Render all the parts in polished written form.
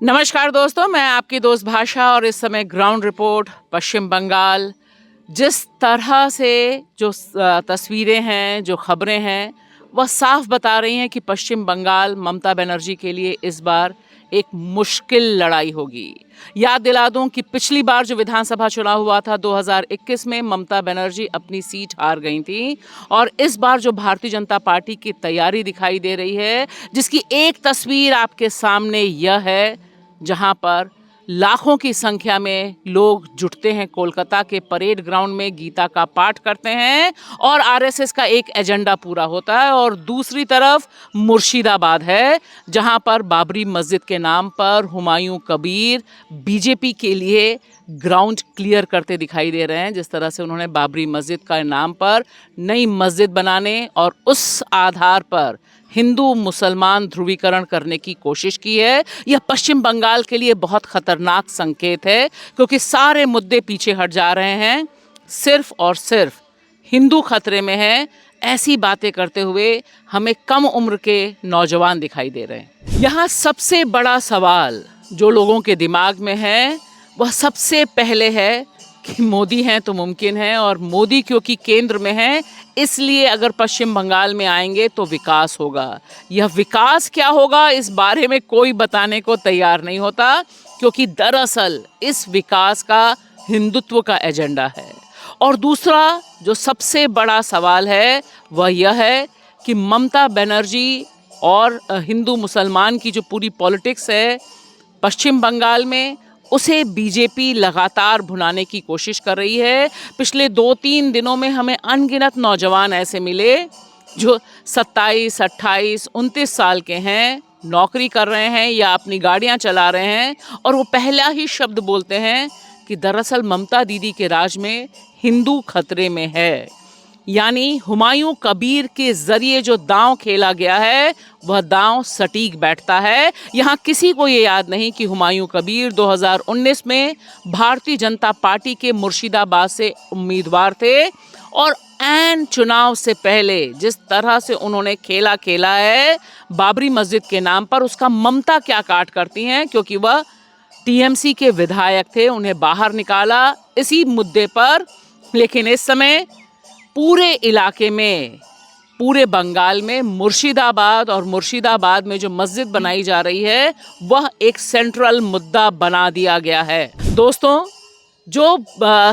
नमस्कार दोस्तों, मैं आपकी दोस्त भाषा और इस समय ग्राउंड रिपोर्ट पश्चिम बंगाल। जिस तरह से जो तस्वीरें हैं, जो खबरें हैं, वह साफ बता रही हैं कि पश्चिम बंगाल ममता बनर्जी के लिए इस बार एक मुश्किल लड़ाई होगी। याद दिला दूं कि पिछली बार जो विधानसभा चुनाव हुआ था 2021 में ममता बनर्जी अपनी सीट हार गई थी और इस बार जो भारतीय जनता पार्टी की तैयारी दिखाई दे रही है, जिसकी एक तस्वीर आपके सामने यह है, जहां पर लाखों की संख्या में लोग जुटते हैं कोलकाता के परेड ग्राउंड में, गीता का पाठ करते हैं और आरएसएस का एक एजेंडा पूरा होता है। और दूसरी तरफ मुर्शिदाबाद है, जहां पर बाबरी मस्जिद के नाम पर हुमायूं कबीर बीजेपी के लिए ग्राउंड क्लियर करते दिखाई दे रहे हैं। जिस तरह से उन्होंने बाबरी मस्जिद का नाम पर नई मस्जिद बनाने और उस आधार पर हिंदू मुसलमान ध्रुवीकरण करने की कोशिश की है, यह पश्चिम बंगाल के लिए बहुत खतरनाक संकेत है, क्योंकि सारे मुद्दे पीछे हट जा रहे हैं। सिर्फ और सिर्फ हिंदू खतरे में है, ऐसी बातें करते हुए हमें कम उम्र के नौजवान दिखाई दे रहे हैं। यहाँ सबसे बड़ा सवाल जो लोगों के दिमाग में है, वह सबसे पहले है कि मोदी हैं तो मुमकिन है, और मोदी क्योंकि केंद्र में है, इसलिए अगर पश्चिम बंगाल में आएंगे तो विकास होगा। यह विकास क्या होगा, इस बारे में कोई बताने को तैयार नहीं होता, क्योंकि दरअसल इस विकास का हिंदुत्व का एजेंडा है। और दूसरा जो सबसे बड़ा सवाल है वह यह है कि ममता बनर्जी और हिंदू मुसलमान की जो पूरी पॉलिटिक्स है पश्चिम बंगाल में, उसे बीजेपी लगातार भुनाने की कोशिश कर रही है। पिछले 2-3 दिनों में हमें अनगिनत नौजवान ऐसे मिले जो 27, 28, 29 साल के हैं, नौकरी कर रहे हैं या अपनी गाड़ियां चला रहे हैं, और वो पहला ही शब्द बोलते हैं कि दरअसल ममता दीदी के राज में हिंदू खतरे में है। यानी हुमायूं कबीर के जरिए जो दांव खेला गया है वह दांव सटीक बैठता है। यहाँ किसी को ये याद नहीं कि हुमायूं कबीर 2019 में भारतीय जनता पार्टी के मुर्शिदाबाद से उम्मीदवार थे, और ऐन चुनाव से पहले जिस तरह से उन्होंने खेला है बाबरी मस्जिद के नाम पर, उसका ममता क्या काट करती हैं, क्योंकि वह टीएमसी के विधायक थे, उन्हें बाहर निकाला इसी मुद्दे पर। लेकिन इस समय पूरे इलाके में, पूरे बंगाल में मुर्शिदाबाद और मुर्शिदाबाद में जो मस्जिद बनाई जा रही है वह एक सेंट्रल मुद्दा बना दिया गया है। दोस्तों, जो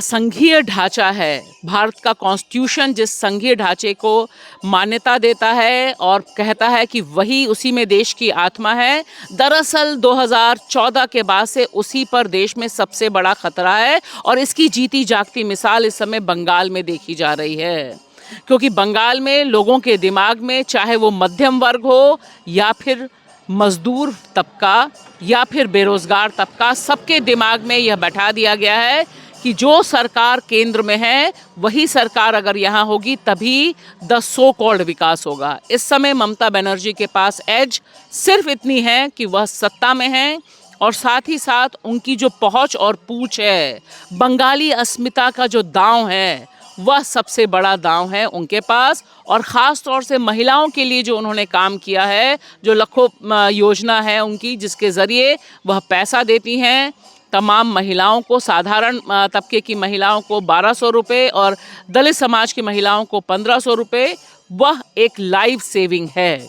संघीय ढांचा है, भारत का कॉन्स्टिट्यूशन जिस संघीय ढांचे को मान्यता देता है और कहता है कि वही उसी में देश की आत्मा है, दरअसल 2014 के बाद से उसी पर देश में सबसे बड़ा खतरा है। और इसकी जीती जागती मिसाल इस समय बंगाल में देखी जा रही है, क्योंकि बंगाल में लोगों के दिमाग में, चाहे वो मध्यम वर्ग हो या फिर मजदूर तबका या फिर बेरोजगार तबका, सबके दिमाग में यह बैठा दिया गया है कि जो सरकार केंद्र में है वही सरकार अगर यहाँ होगी तभी द सो कॉल्ड विकास होगा। इस समय ममता बनर्जी के पास एज सिर्फ इतनी है कि वह सत्ता में है, और साथ ही साथ उनकी जो पहुंच और पूछ है, बंगाली अस्मिता का जो दांव है, वह सबसे बड़ा दांव है उनके पास। और ख़ास तौर से महिलाओं के लिए जो उन्होंने काम किया है, जो लाखों योजना है उनकी, जिसके ज़रिए वह पैसा देती हैं तमाम महिलाओं को, साधारण तबके की महिलाओं को 1200 रुपये और दलित समाज की महिलाओं को 1500 रुपये, वह एक लाइफ सेविंग है।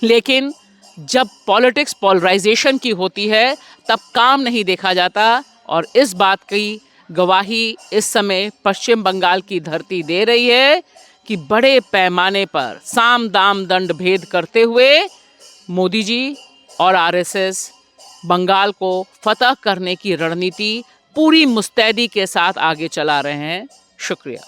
लेकिन जब पॉलिटिक्स पोलराइजेशन की होती है तब काम नहीं देखा जाता, और इस बात की गवाही इस समय पश्चिम बंगाल की धरती दे रही है कि बड़े पैमाने पर साम दाम दंड भेद करते हुए मोदी जी और आरएसएस बंगाल को फतह करने की रणनीति पूरी मुस्तैदी के साथ आगे चला रहे हैं। शुक्रिया।